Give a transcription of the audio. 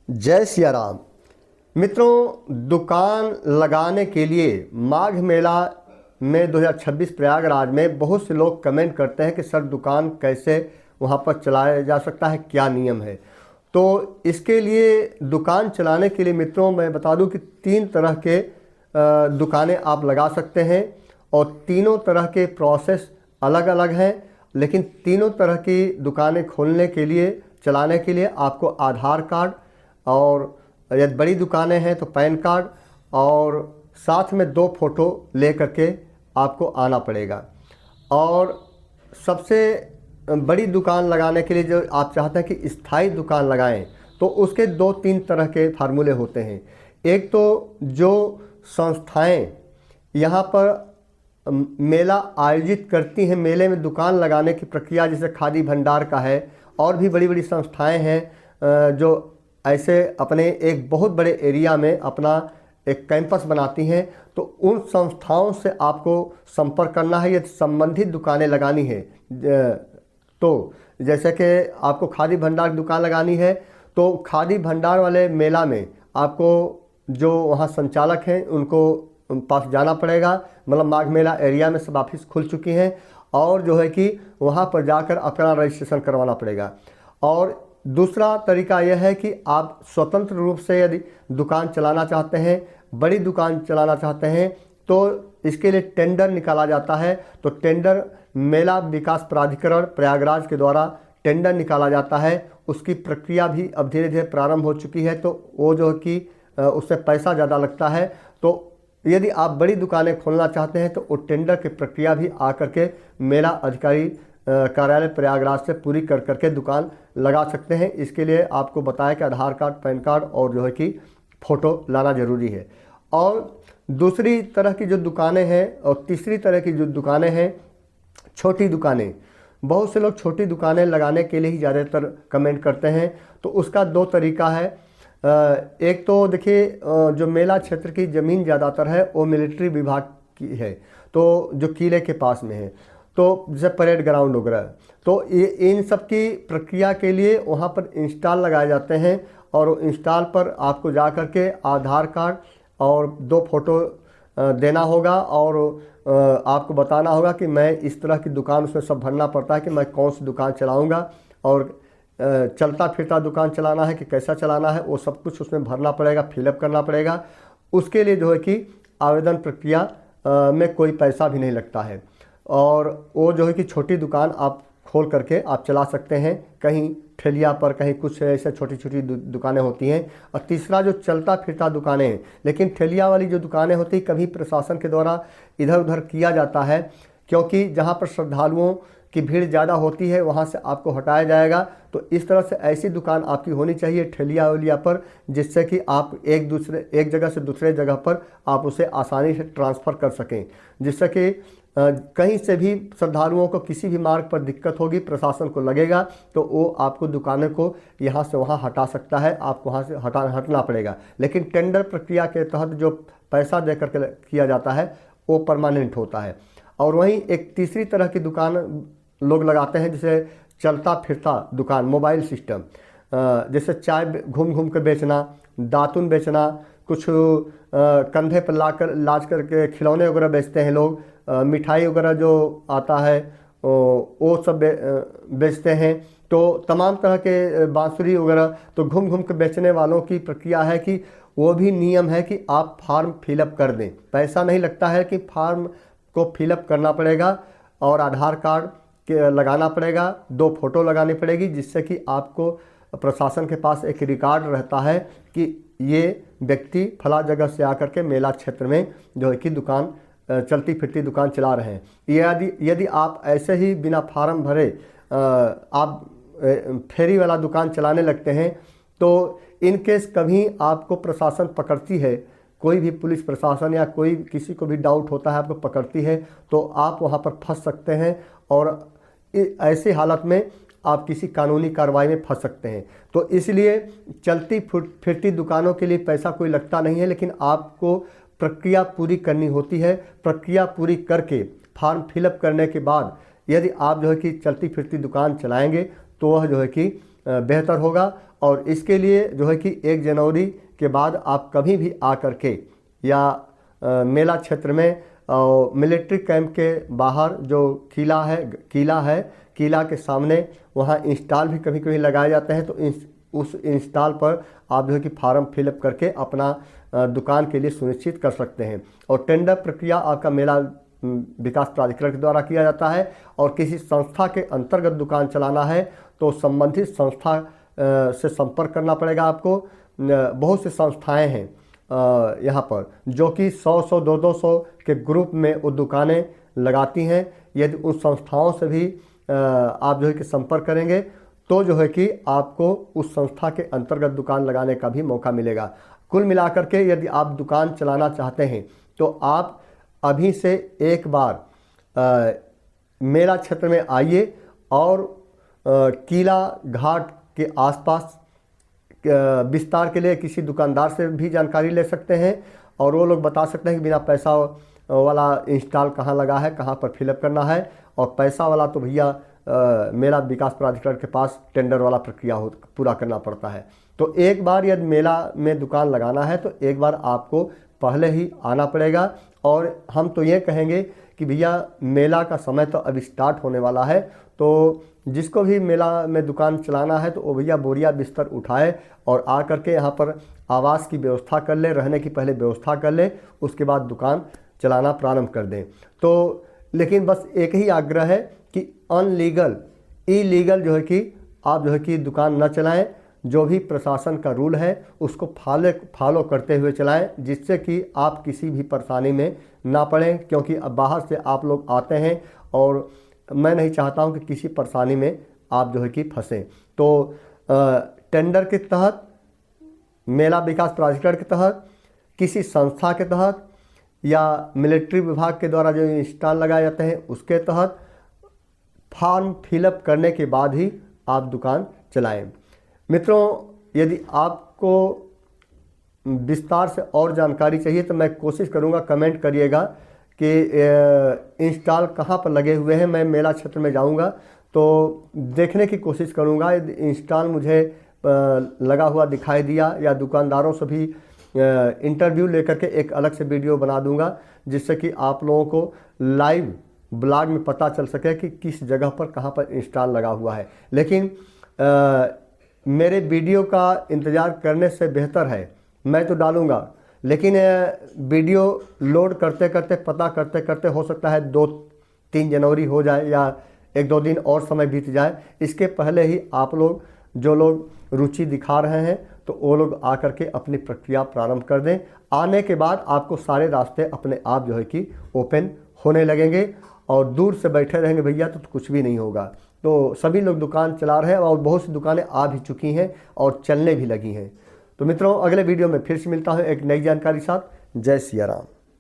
जय सिया राम। मित्रों, दुकान लगाने के लिए माघ मेला में 2026 प्रयागराज में बहुत से लोग कमेंट करते हैं कि सर दुकान कैसे वहां पर चलाया जा सकता है, क्या नियम है। तो इसके लिए दुकान चलाने के लिए मित्रों मैं बता दूं कि 3 तरह के दुकानें आप लगा सकते हैं और तीनों तरह के प्रोसेस अलग अलग हैं। लेकिन तीनों तरह की दुकानें खोलने के लिए, चलाने के लिए आपको आधार कार्ड और यदि बड़ी दुकानें हैं तो पैन कार्ड और साथ में 2 फोटो ले करके आपको आना पड़ेगा। और सबसे बड़ी दुकान लगाने के लिए जो आप चाहते हैं कि स्थायी दुकान लगाएं, तो उसके 2-3 तरह के फार्मूले होते हैं। एक तो जो संस्थाएं यहाँ पर मेला आयोजित करती हैं, मेले में दुकान लगाने की प्रक्रिया, जैसे खादी भंडार का है और भी बड़ी बड़ी संस्थाएं हैं जो ऐसे अपने एक बहुत बड़े एरिया में अपना एक कैंपस बनाती हैं। तो उन संस्थाओं से आपको संपर्क करना है यदि संबंधित दुकानें लगानी है। तो जैसे कि आपको खादी भंडार की दुकान लगानी है तो खादी भंडार वाले मेला में आपको जो वहाँ संचालक हैं उनको पास जाना पड़ेगा। मतलब माघ मेला एरिया में सब ऑफिस खुल चुकी हैं और जो है कि वहाँ पर जाकर अपना रजिस्ट्रेशन करवाना पड़ेगा। और दूसरा तरीका यह है कि आप स्वतंत्र रूप से यदि दुकान चलाना चाहते हैं, बड़ी दुकान चलाना चाहते हैं, तो इसके लिए टेंडर निकाला जाता है। तो टेंडर मेला विकास प्राधिकरण प्रयागराज के द्वारा टेंडर निकाला जाता है। उसकी प्रक्रिया भी अब धीरे धीरे प्रारंभ हो चुकी है। तो वो जो कि उससे पैसा ज़्यादा लगता है। तो यदि आप बड़ी दुकानें खोलना चाहते हैं तो वो टेंडर की प्रक्रिया भी आकर के मेला अधिकारी कार्यालय प्रयागराज से पूरी कर करके दुकान लगा सकते हैं। इसके लिए आपको बताया कि आधार कार्ड, पैन कार्ड और जो है कि फ़ोटो लाना ज़रूरी है। और दूसरी तरह की जो दुकानें हैं और तीसरी तरह की जो दुकानें हैं, छोटी दुकानें। बहुत से लोग छोटी दुकानें लगाने के लिए ही ज़्यादातर कमेंट करते हैं। तो उसका 2 तरीका है। एक तो देखिए, जो मेला क्षेत्र की ज़मीन ज़्यादातर है वो मिलिट्री विभाग की है, तो जो किले के पास में है, तो जैसे परेड ग्राउंड वगैरह। तो ये इन सब की प्रक्रिया के लिए वहाँ पर इंस्टॉल लगाए जाते हैं और इंस्टॉल पर आपको जा कर के आधार कार्ड और 2 फोटो देना होगा और आपको बताना होगा कि मैं इस तरह की दुकान, उसमें सब भरना पड़ता है कि मैं कौन सी दुकान चलाऊँगा और चलता फिरता दुकान चलाना है कि कैसा चलाना है, वो सब कुछ उसमें भरना पड़ेगा, फिलअप करना पड़ेगा। उसके लिए जो है कि आवेदन प्रक्रिया में कोई पैसा भी नहीं लगता है और वो जो है कि छोटी दुकान आप खोल करके आप चला सकते हैं। कहीं ठेलिया पर, कहीं कुछ ऐसे छोटी छोटी दुकानें होती हैं। और तीसरा जो चलता फिरता दुकानें हैं, लेकिन ठेलिया वाली जो दुकानें होती कभी प्रशासन के द्वारा इधर उधर किया जाता है, क्योंकि जहाँ पर श्रद्धालुओं की भीड़ ज़्यादा होती है वहाँ से आपको हटाया जाएगा। तो इस तरह से ऐसी दुकान आपकी होनी चाहिए ठेलिया वेलिया पर, जिससे कि आप एक जगह से दूसरे जगह पर आप उसे आसानी से ट्रांसफ़र कर सकें, जिससे कि कहीं से भी श्रद्धालुओं को किसी भी मार्ग पर दिक्कत होगी, प्रशासन को लगेगा तो वो आपको दुकानों को यहाँ से वहाँ हटा सकता है, आपको वहाँ से हटना पड़ेगा। लेकिन टेंडर प्रक्रिया के तहत जो पैसा दे करके किया जाता है वो परमानेंट होता है। और वहीं एक तीसरी तरह की दुकान लोग लगाते हैं, जैसे चलता फिरता दुकान, मोबाइल सिस्टम, जैसे चाय घूम घूम कर बेचना, दातुन बेचना, कुछ कंधे पर लाज करके खिलौने वगैरह बेचते हैं लोग, मिठाई वगैरह जो आता है वो सब बेचते हैं। तो तमाम तरह के बांसुरी वगैरह, तो घूम घूम कर बेचने वालों की प्रक्रिया है कि वो भी नियम है कि आप फॉर्म फिलअप कर दें। पैसा नहीं लगता है कि फॉर्म को फिलअप करना पड़ेगा और आधार कार्ड लगाना पड़ेगा, 2 फोटो लगानी पड़ेगी, जिससे कि आपको प्रशासन के पास एक रिकॉर्ड रहता है कि ये व्यक्ति फला जगह से आकर के मेला क्षेत्र में जो है कि दुकान, चलती फिरती दुकान चला रहे हैं। यदि आप ऐसे ही बिना फार्म भरे आप फेरी वाला दुकान चलाने लगते हैं तो इन केस कभी आपको प्रशासन पकड़ती है, कोई भी पुलिस प्रशासन या कोई किसी को भी डाउट होता है आपको पकड़ती है, तो आप वहाँ पर फंस सकते हैं और ऐसी हालत में आप किसी कानूनी कार्रवाई में फंस सकते हैं। तो इसलिए चलती फिरती दुकानों के लिए पैसा कोई लगता नहीं है, लेकिन आपको प्रक्रिया पूरी करनी होती है। प्रक्रिया पूरी करके फॉर्म फिलअप करने के बाद यदि आप जो है कि चलती फिरती दुकान चलाएंगे तो वह जो है कि बेहतर होगा। और इसके लिए जो है कि 1 जनवरी के बाद आप कभी भी आकर के या मेला क्षेत्र में मिलिट्री कैंप के बाहर जो किला है, किला के सामने वहाँ इंस्टॉल भी कभी कभी लगाए जाते हैं, तो उस इंस्टॉल पर आप जो है कि फॉर्म फिलअप करके अपना दुकान के लिए सुनिश्चित कर सकते हैं। और टेंडर प्रक्रिया आपका मेला विकास प्राधिकरण के द्वारा किया जाता है। और किसी संस्था के अंतर्गत दुकान चलाना है तो संबंधित संस्था से संपर्क करना पड़ेगा आपको। बहुत सी संस्थाएं हैं यहाँ पर जो कि 100-100, 200 के ग्रुप में वो दुकानें लगाती हैं। यदि उन संस्थाओं से भी आप जो है कि संपर्क करेंगे तो जो है कि आपको उस संस्था के अंतर्गत दुकान लगाने का भी मौका मिलेगा। कुल मिलाकर के यदि आप दुकान चलाना चाहते हैं तो आप अभी से एक बार मेला क्षेत्र में आइए और किला घाट के आसपास विस्तार के लिए किसी दुकानदार से भी जानकारी ले सकते हैं और वो लोग बता सकते हैं कि बिना पैसा वाला इंस्टॉल कहाँ लगा है, कहाँ पर फिलअप करना है। और पैसा वाला तो भैया मेला विकास प्राधिकरण के पास टेंडर वाला प्रक्रिया पूरा करना पड़ता है। तो एक बार यदि मेला में दुकान लगाना है तो एक बार आपको पहले ही आना पड़ेगा। और हम तो ये कहेंगे कि भैया मेला का समय तो अभी स्टार्ट होने वाला है, तो जिसको भी मेला में दुकान चलाना है तो वो भैया बोरिया बिस्तर उठाए और आ करके यहाँ पर आवास की व्यवस्था कर ले, रहने की पहले व्यवस्था कर ले, उसके बाद दुकान चलाना प्रारंभ कर दें। तो लेकिन बस एक ही आग्रह है कि अनलीगल इलीगल जो है कि आप जो है कि दुकान न चलाएं। जो भी प्रशासन का रूल है उसको फॉलो करते हुए चलाएं, जिससे कि आप किसी भी परेशानी में ना पड़ें। क्योंकि अब बाहर से आप लोग आते हैं और मैं नहीं चाहता हूं कि किसी परेशानी में आप जो है कि फंसें। तो टेंडर के तहत, मेला विकास प्राधिकरण के तहत, किसी संस्था के तहत या मिलिट्री विभाग के द्वारा जो इंस्टॉल लगाए जाते हैं उसके तहत फॉर्म फिलअप करने के बाद ही आप दुकान चलाएं। मित्रों, यदि आपको विस्तार से और जानकारी चाहिए तो मैं कोशिश करूंगा, कमेंट करिएगा कि इंस्टॉल कहाँ पर लगे हुए हैं। मैं मेला क्षेत्र में जाऊंगा तो देखने की कोशिश करूंगा। यदि इंस्टॉल मुझे लगा हुआ दिखाई दिया या दुकानदारों से भी इंटरव्यू लेकर के एक अलग से वीडियो बना दूंगा, जिससे कि आप लोगों को लाइव ब्लॉग में पता चल सके कि किस जगह पर कहाँ पर इंस्टॉल लगा हुआ है। लेकिन मेरे वीडियो का इंतज़ार करने से बेहतर है, मैं तो डालूंगा, लेकिन वीडियो लोड करते करते, पता करते करते हो सकता है 2-3 जनवरी हो जाए या 1-2 दिन और समय बीत जाए। इसके पहले ही आप लोग, जो लोग रुचि दिखा रहे हैं, तो वो लोग आकर के अपनी प्रक्रिया प्रारंभ कर दें। आने के बाद आपको सारे रास्ते अपने आप जो है कि ओपन होने लगेंगे। और दूर से बैठे रहेंगे भैया तो कुछ भी नहीं होगा। तो सभी लोग दुकान चला रहे हैं और बहुत सी दुकानें आ भी चुकी हैं और चलने भी लगी हैं। तो मित्रों, अगले वीडियो में फिर से मिलता हूँ एक नई जानकारी के साथ। जय सिया राम।